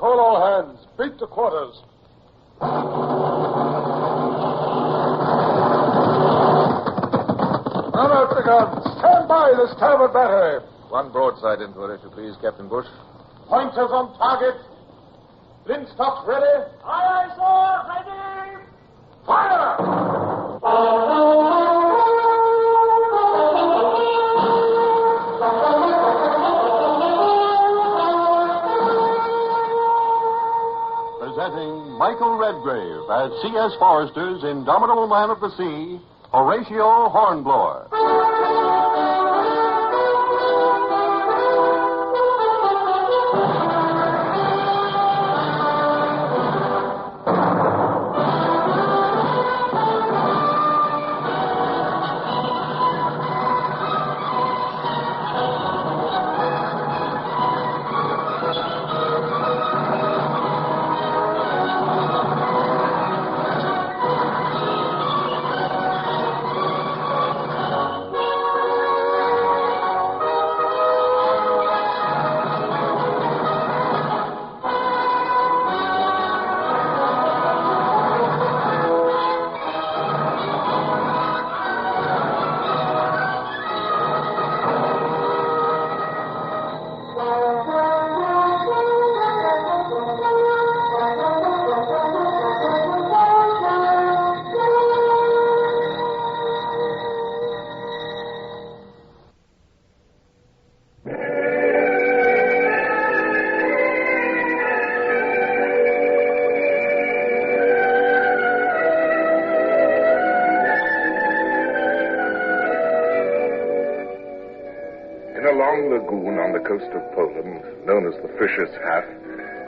Call all hands. Beat to quarters. Out the guns. Stand by the starboard battery. One broadside into it, if you please, Captain Bush. Pointers on target. Linstocks ready. Aye, aye, sir. Ready. Fire! Presenting Michael Redgrave as C.S. Forrester's indomitable man of the sea, Horatio Hornblower. Lagoon on the coast of Poland, known as the Fisher's Half,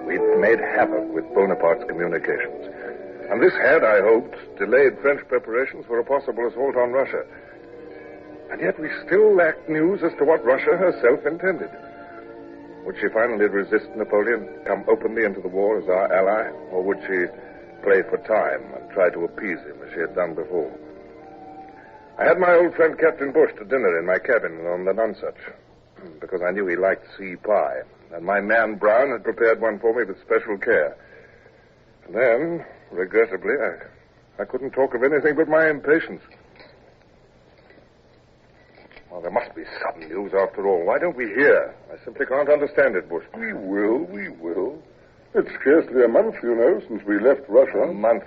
we'd made havoc with Bonaparte's communications. And this had, I hoped, delayed French preparations for a possible assault on Russia. And yet we still lacked news as to what Russia herself intended. Would she finally resist Napoleon, come openly into the war as our ally, or would she play for time and try to appease him as she had done before? I had my old friend Captain Bush to dinner in my cabin on the Nonsuch, because I knew he liked sea pie, and my man Brown had prepared one for me with special care. And then, regrettably, I couldn't talk of anything but my impatience. Well, there must be some news after all. Why don't we hear? I simply can't understand it, Bush. We will. It's scarcely a month, you know, since we left Russia. A month?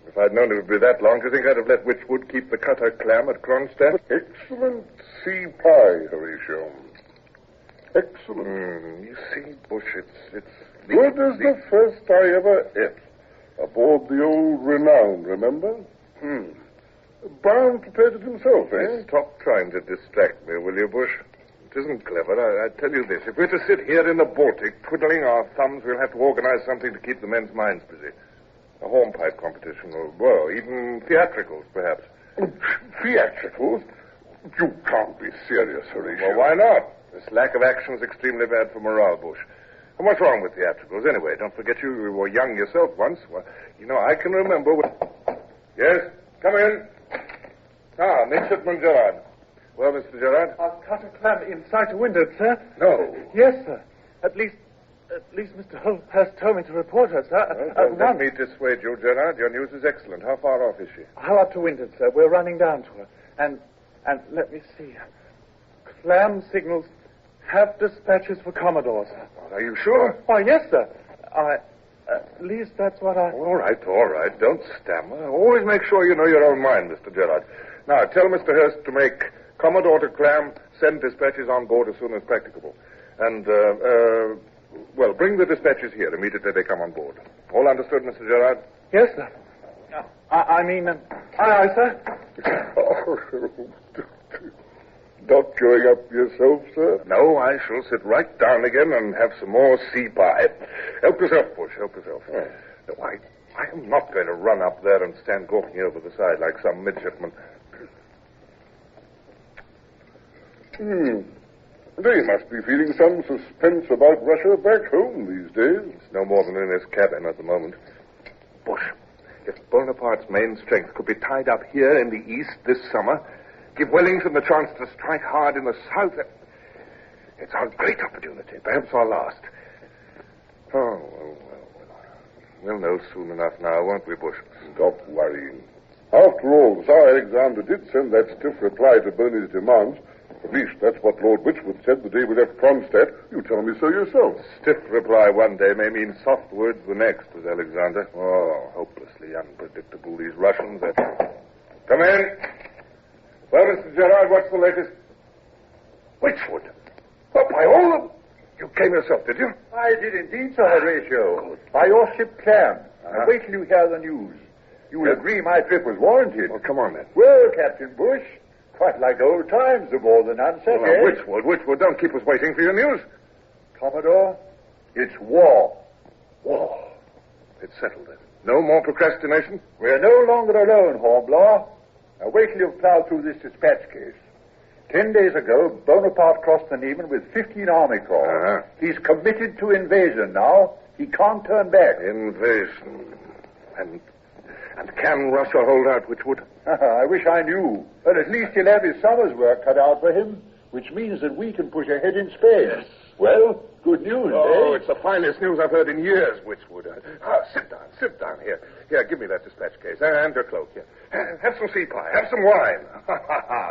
If I'd known it would be that long, do you think I'd have let Witchwood keep the cutter Clam at Kronstadt? Excellent sea pie, Horatio. Excellent. You see, Bush, it's good as the first I ever ate. Aboard the old Renown, remember? Brown prepared it himself, eh? Stop trying to distract me, will you, Bush? It isn't clever. I tell you this. If we're to sit here in the Baltic, twiddling our thumbs, we'll have to organize something to keep the men's minds busy. A hornpipe competition, or, well, even theatricals, perhaps. Theatricals? You can't be serious, Horatio. Well, why not? This lack of action is extremely bad for morale, Bush. And what's wrong with theatricals, anyway? Don't forget you were young yourself once. Well, you know, I can remember when... Yes? Come in. Midshipman Gerard. Well, Mr. Gerard? I've cut a clam inside to windward, sir. No. Yes, sir. At least Mr. Holt has told me to report her, sir. Don't let me dissuade you, Gerard. Your news is excellent. How far off is she? How up to windward, sir? We're running down to her. And let me see. Clam signals have dispatches for Commodore, sir. Well, are you sure? Why, yes, sir. At least that's what I... All right. Don't stammer. Always make sure you know your own mind, Mr. Gerard. Now, tell Mr. Hurst to make Commodore to Clam send dispatches on board as soon as practicable. And, bring the dispatches here immediately they come on board. All understood, Mr. Gerard? Yes, sir. Aye, sir. Not going up yourself, sir? No, I shall sit right down again and have some more sea pie. Help yourself, Bush, help yourself. Oh. No, I am not going to run up there and stand gawking over the side like some midshipman. They must be feeling some suspense about Russia back home these days. It's no more than in this cabin at the moment. Bush, if Bonaparte's main strength could be tied up here in the east this summer, give Wellington the chance to strike hard in the south. It's our great opportunity, perhaps our last. well. We'll know soon enough now, won't we, Bush? Stop worrying. After all, Tsar Alexander did send that stiff reply to Boney's demands. At least that's what Lord Wychwood said the day we left Kronstadt. You tell me so yourself. Stiff reply one day may mean soft words the next, was Alexander. Oh, hopelessly unpredictable, these Russians. Come in. Well, Mr. Gerard, what's the latest? Wychwood. Oh, by all of... You came yourself, did you? I did indeed, Sir Horatio. By your ship Clam. Now wait till you hear the news. You will agree my trip was warranted. Well, come on, then. Well, Captain Bush, quite like old times, aboard the Nanset, Wychwood, don't keep us waiting for your news. Commodore, it's war. War. It's settled, then. No more procrastination? We're no longer alone, Hornblower. Now wait till you've plowed through this dispatch case. 10 days ago, Bonaparte crossed the Niemen with 15 army corps. He's committed to invasion now. He can't turn back. Invasion. And can Russia hold out, Wychwood? I wish I knew. But at least he'll have his summer's work cut out for him, which means that we can push ahead in Spain. Yes. Well, good news, Oh, eh? it's the finest news I've heard in years, Wychwood. Sit down here. Here, give me that dispatch case. And your cloak here. Have some sea pie. Have some wine.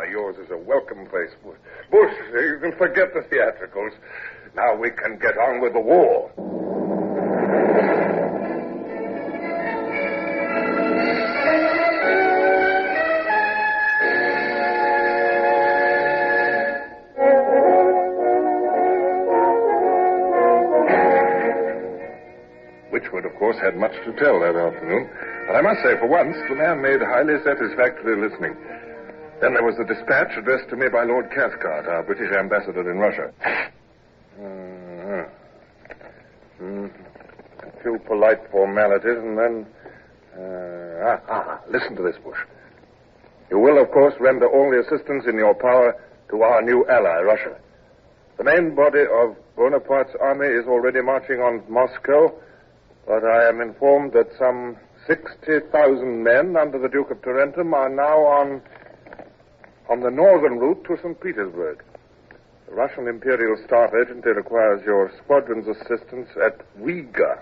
Yours is a welcome face, Bush. Bush, you can forget the theatricals. Now we can get on with the war. Wychwood, of course, had much to tell that afternoon. But I must say, for once, the man made highly satisfactory listening. Then there was the dispatch addressed to me by Lord Cathcart, our British ambassador in Russia. A few polite formalities, and then... Listen to this, Bush. You will, of course, render all the assistance in your power to our new ally, Russia. The main body of Bonaparte's army is already marching on Moscow, but I am informed that some 60,000 men under the Duke of Tarentum are now on the northern route to St. Petersburg. The Russian Imperial Staff urgently requires your squadron's assistance at Riga,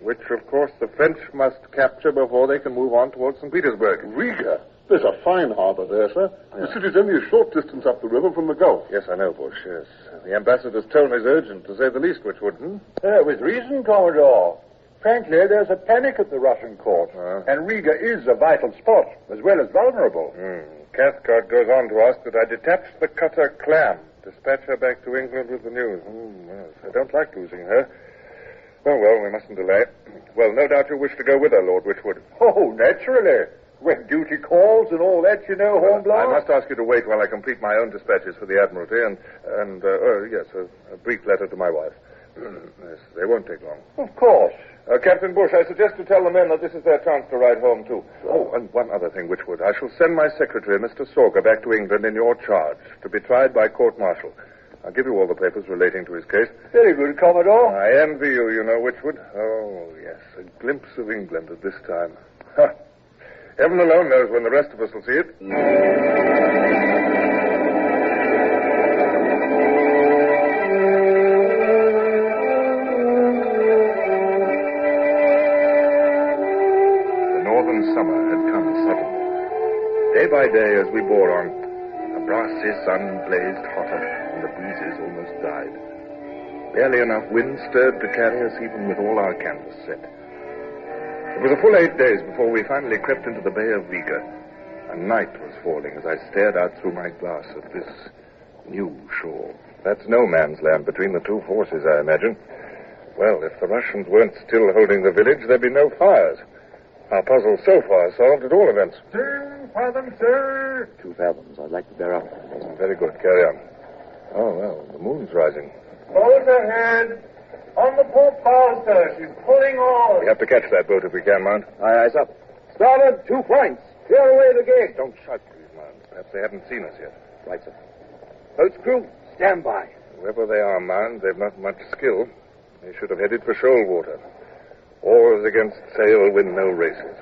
which, of course, the French must capture before they can move on towards St. Petersburg. Riga? There's a fine harbor there, sir. The city's only a short distance up the river from the Gulf. Yes, I know, Bush, yes. The ambassador's tone is urgent, to say the least, Wychwood. With reason, Commodore. Frankly, there's a panic at the Russian court, and Riga is a vital spot, as well as vulnerable. Cathcart goes on to ask that I detach the cutter Clam, dispatch her back to England with the news. Yes, I don't like losing her. Oh, well, we mustn't delay. Well, no doubt you wish to go with her, Lord Wychwood. Oh, naturally. When duty calls and all that, you know, Hornblower. I must ask you to wait while I complete my own dispatches for the Admiralty and a brief letter to my wife. Yes, they won't take long. Of course. Captain Bush, I suggest to tell the men that this is their chance to ride home, too. Oh, and one other thing, Wychwood. I shall send my secretary, Mr. Sorga, back to England in your charge to be tried by court-martial. I'll give you all the papers relating to his case. Very good, Commodore. I envy you, you know, Wychwood. Oh, yes, a glimpse of England at this time. Heaven alone knows when the rest of us will see it. Summer had come suddenly. Day by day, as we bore on, the brassy sun blazed hotter, and the breezes almost died. Barely enough wind stirred to carry us, even with all our canvas set. It was a full 8 days before we finally crept into the Bay of Riga, and night was falling as I stared out through my glass at this new shore. That's no man's land between the two forces, I imagine. Well, if the Russians weren't still holding the village, there'd be no fires. Our puzzle so far solved at all events. 2 fathoms, sir. 2 fathoms. I'd like to bear up. Very good. Carry on. Oh, well, the moon's rising. Boat ahead. On the port bow, sir. She's pulling on. We have to catch that boat if we can, Mount. Aye, eyes up. Starboard, 2 flanks. Clear away the gate. Don't shout, please, Mount. Perhaps they haven't seen us yet. Right, sir. Boat's crew, stand by. Whoever they are, Mount, they've not much skill. They should have headed for shoal water. Oars against sail win no races.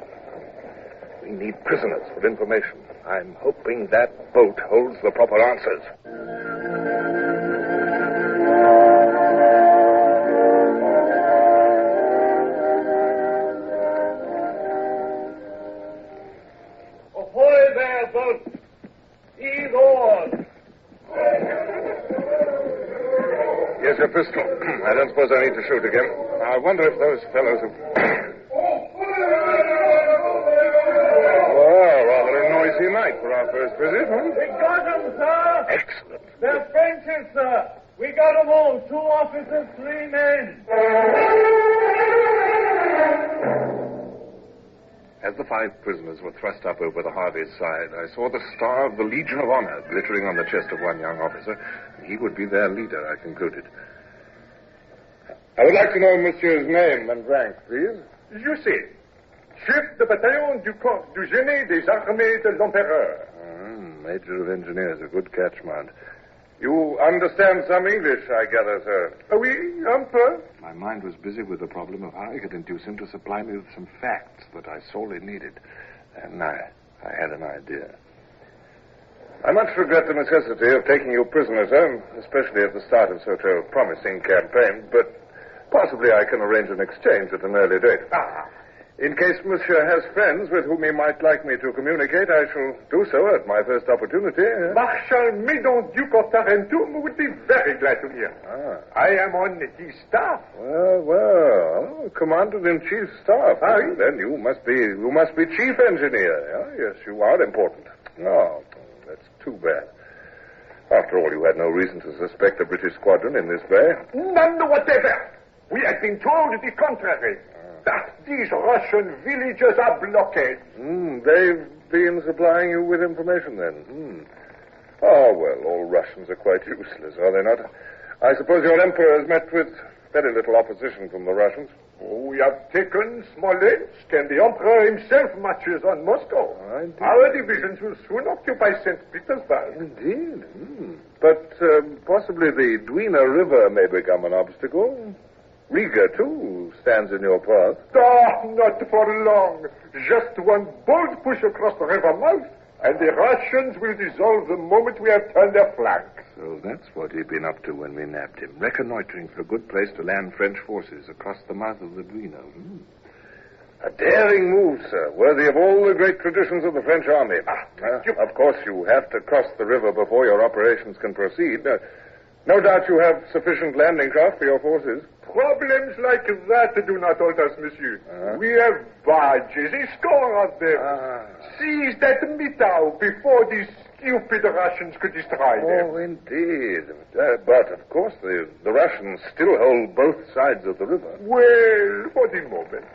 We need prisoners for information. I'm hoping that boat holds the proper answers. There's your pistol. I don't suppose I need to shoot again. I wonder if those fellows have... Well, rather a noisy night for our first visit, huh? We got them, sir. Excellent. They're Frenches, sir. We got them all. 2 officers, 3 men. As the 5 prisoners were thrust up over the Harvey's side, I saw the star of the Legion of Honor glittering on the chest of one young officer. He would be their leader, I concluded. I would like to know Monsieur's name and rank, please. You see, Chef de Bataillon du Corps du Génie des Armées de l'Empereur. Major of Engineers, a good catch, Mount. You understand some English, I gather, sir. Oui, un peu. My mind was busy with the problem of how I could induce him to supply me with some facts that I sorely needed. And I had an idea. I much regret the necessity of taking you prisoner, sir, especially at the start of such a promising campaign, but possibly I can arrange an exchange at an early date. In case Monsieur has friends with whom he might like me to communicate, I shall do so at my first opportunity. Marshal Medon, Duke of Tarentum, would be very glad to hear. I am on his staff. Well, Commander-in-Chief's staff. Then you must be chief engineer. Yes, you are important. Oh, that's too bad. After all, you had no reason to suspect a British squadron in this bay. None whatever. We had been told the contrary. That these Russian villages are blockaded. They've been supplying you with information, then. Oh, well, all Russians are quite useless, are they not? I suppose your emperor has met with very little opposition from the Russians. We have taken Smolensk, and the emperor himself marches on Moscow. Our divisions will soon occupy St. Petersburg. Indeed. But possibly the Dwina River may become an obstacle. Riga, too, stands in your path. Not for long. Just one bold push across the river mouth, and the Russians will dissolve the moment we have turned their flank. So that's what he'd been up to when we nabbed him, reconnoitering for a good place to land French forces across the mouth of the Dwina. A daring move, sir, worthy of all the great traditions of the French army. Of course, you have to cross the river before your operations can proceed. No doubt you have sufficient landing craft for your forces. Problems like that do not hold us, monsieur. We have barges, a score of them. Seize that Mitau before these stupid Russians could destroy them. Oh, indeed. But, of course, the Russians still hold both sides of the river. Well, for the moment.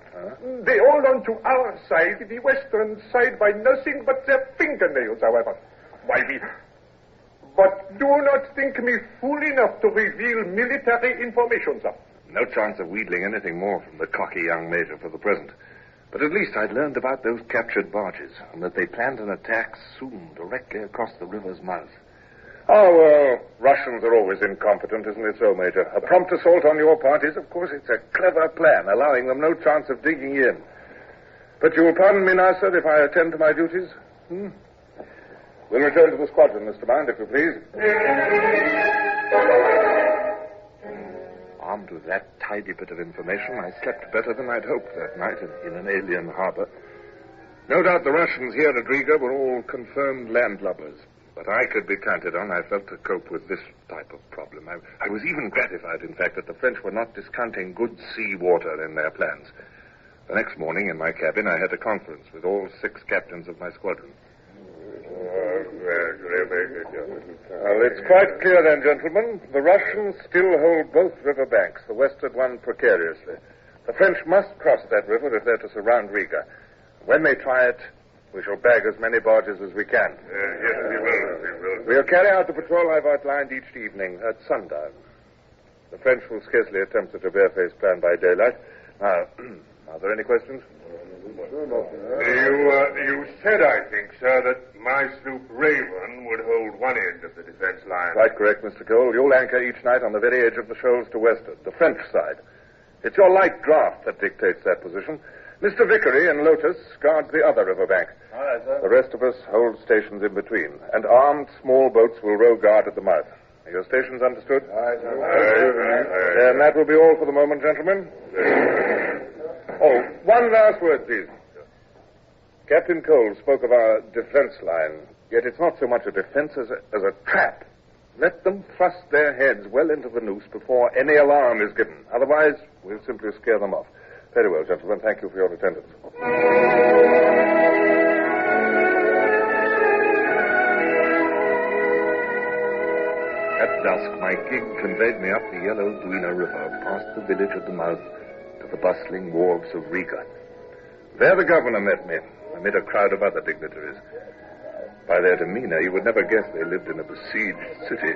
They hold on to our side, the western side, by nothing but their fingernails, however. But do not think me fool enough to reveal military information, sir. No chance of wheedling anything more from the cocky young major for the present. But at least I'd learned about those captured barges, and that they planned an attack soon, directly across the river's mouth. Oh, well, Russians are always incompetent, isn't it so, Major? A prompt assault on your part is, of course, it's a clever plan, allowing them no chance of digging in. But you will pardon me now, sir, if I attend to my duties? We'll return to the squadron, Mr. Mount, if you please. Armed with that tidy bit of information, I slept better than I'd hoped that night in an alien harbor. No doubt the Russians here at Riga were all confirmed landlubbers, but I could be counted on, I felt, to cope with this type of problem. I was even gratified, in fact, that the French were not discounting good sea water in their plans. The next morning, in my cabin, I had a conference with all 6 captains of my squadron. Well, it's quite clear then, gentlemen. The Russians still hold both river banks, the western one precariously. The French must cross that river if they're to surround Riga. When they try it, we shall bag as many barges as we can. Yes, we will. We'll carry out the patrol I've outlined each evening at sundown. The French will scarcely attempt such a barefaced plan by daylight. Now, are there any questions? You said, I think, sir, that my sloop Raven would hold one end of the defense line. Quite correct, Mr. Cole. You'll anchor each night on the very edge of the shoals to westward, the French side. It's your light draft that dictates that position. Mr. Vickery and Lotus guard the other river bank. All right, sir. The rest of us hold stations in between, and armed small boats will row guard at the mouth. Are your stations understood? Aye, sir. And that will be all for the moment, gentlemen. Oh, one last word, please. Captain Cole spoke of our defense line, yet it's not so much a defense as a trap. Let them thrust their heads well into the noose before any alarm is given. Otherwise, we'll simply scare them off. Very well, gentlemen. Thank you for your attendance. At dusk, my gig conveyed me up the yellow Duina River, past the village at the mouth, to the bustling wharves of Riga. There the governor met me, amid a crowd of other dignitaries. By their demeanor, you would never guess they lived in a besieged city.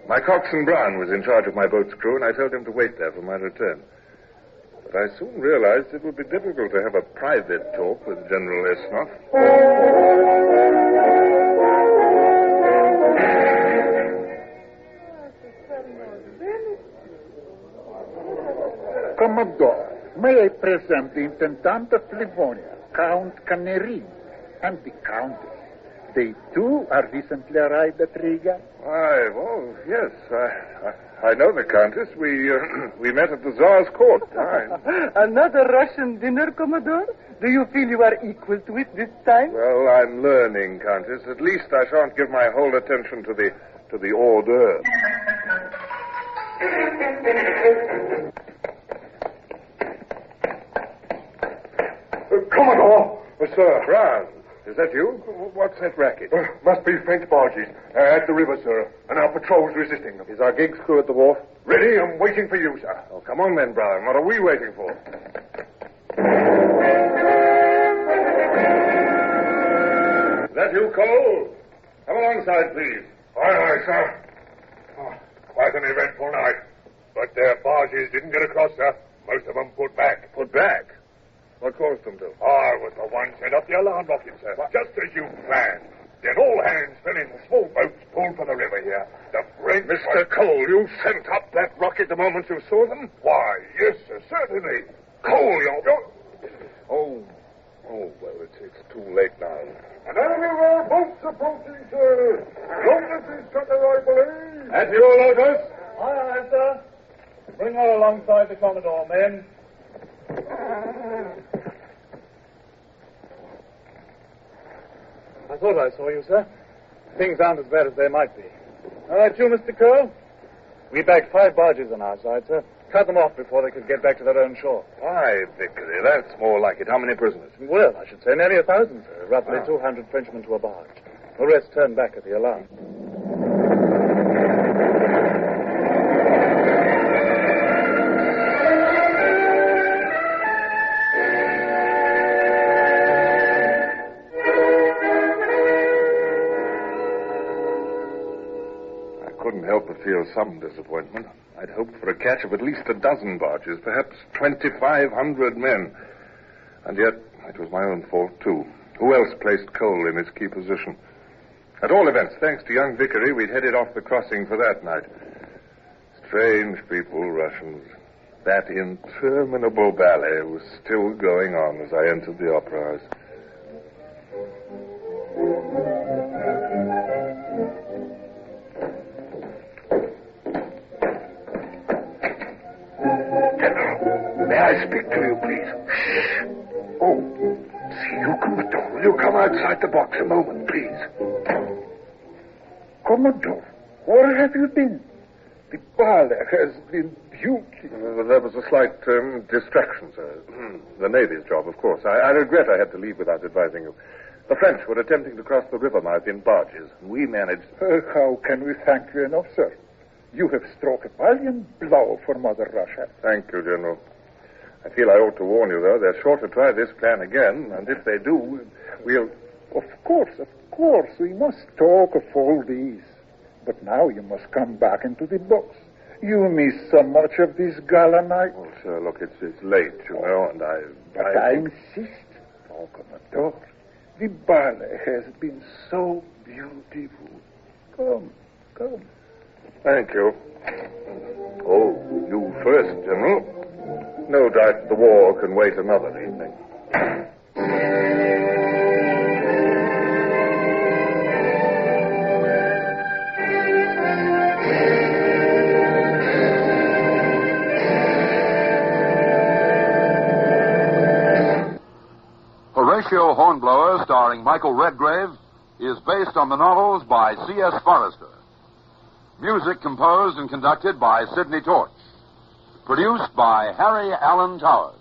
My coxswain Brown was in charge of my boat's crew, and I told him to wait there for my return. But I soon realized it would be difficult to have a private talk with General Esnoff. Commodore, may I present the Intendant of Livonia, Count Canerin, and the Countess. They, too, are recently arrived at Riga. Why, well, yes, I know the Countess. We met at the Tsar's court. Another Russian dinner, Commodore? Do you feel you are equal to it this time? Well, I'm learning, Countess. At least I shan't give my whole attention to the hors d'oeuvre. Commodore! Sir. Brown, is that you? What's that racket? Must be French barges at the river, sir, and our patrol's resisting them. Is our gig's crew at the wharf? Ready? I'm waiting for you, sir. Oh, come on then, Brown. What are we waiting for? Is that you, Cole? Come alongside, please. Aye, sir. Oh, quite an eventful night. But their barges didn't get across, sir. Most of them put back. Put back? What caused them to? I was the one set up the alarm rocket, sir. Just as you planned. Then all hands fell in. Small boats pulled for the river here. The French... Mr. Cole, you sent up that rocket the moment you saw them? Why, yes, sir, certainly. Cole, you're... Oh, well, it's too late now. An enemy of our boats approaching, sir. Lotus is cutter, I believe. That's you, Lotus. Aye, sir. Bring her alongside the Commodore, men. I thought I saw you, sir. Things aren't as bad as they might be. All right, you, Mr. Cole? We bagged 5 barges on our side, sir. Cut them off before they could get back to their own shore. Why, Vickery, that's more like it. How many prisoners? Well, I should say nearly 1,000, sir. Roughly 200 Frenchmen to a barge. The rest turned back at the alarm. Help but feel some disappointment. I'd hoped for a catch of at least a dozen barges, perhaps 2,500 men. And yet, it was my own fault, too. Who else placed Cole in his key position? At all events, thanks to young Vickery, we'd headed off the crossing for that night. Strange people, Russians. That interminable ballet was still going on as I entered the opera house. May I speak to you, please? Shh. Oh, see you, Commodore. Will you come outside the box a moment, please? Commodore, where have you been? The ballet has been beautiful. There was a slight distraction, sir. The Navy's job, of course. I regret I had to leave without advising you. The French were attempting to cross the river mouth in barges. We managed... How can we thank you enough, sir? You have struck a valiant blow for Mother Russia. Thank you, General. I feel I ought to warn you, though. They're sure to try this plan again, and if they do, we'll... Of course, we must talk of all these. But now you must come back into the box. You miss so much of this gala night. Oh, sir, look, it's late, you know, and I insist. Oh, Commodore, the ballet has been so beautiful. Come. Thank you. Oh, you first, General. No doubt the war can wait another evening. Horatio Hornblower, starring Michael Redgrave, is based on the novels by C.S. Forrester. Music composed and conducted by Sidney Torch. Produced by Harry Allen Towers.